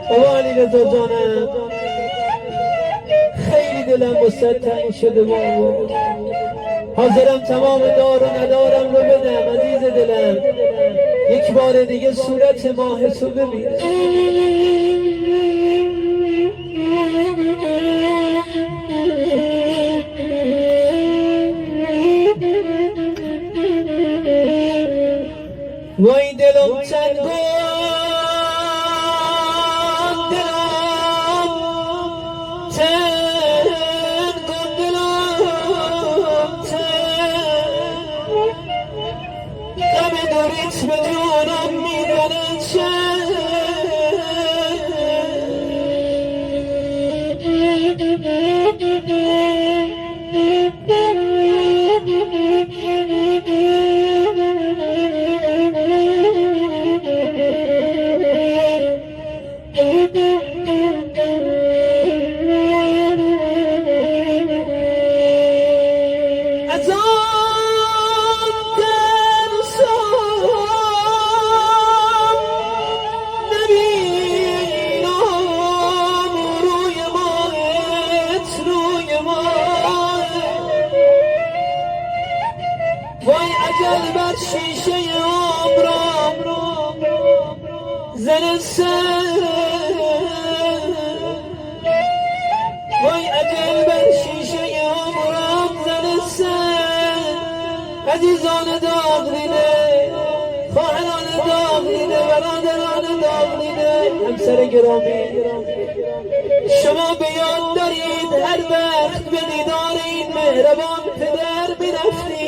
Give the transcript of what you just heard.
بابا علیرضا جانم خیلی دلم واسه تنگ شده بابا، حاضرم تمام دار و ندارم رو بدم عزیز دلم، یک بار دیگه صورت ماه تو ببینم. وای دلم چند ریت به جانم میدنه وای عجل بر شیشه عمرم زن سر، وای عجل بر شیشه عمرم زن سر، عزیزان داغ دیده، خواهران داغ دیده، برادران داغ دیده، همسر گرامی شما به یاد دارید هر وقت به دیدار این مهربان پدر میرفتید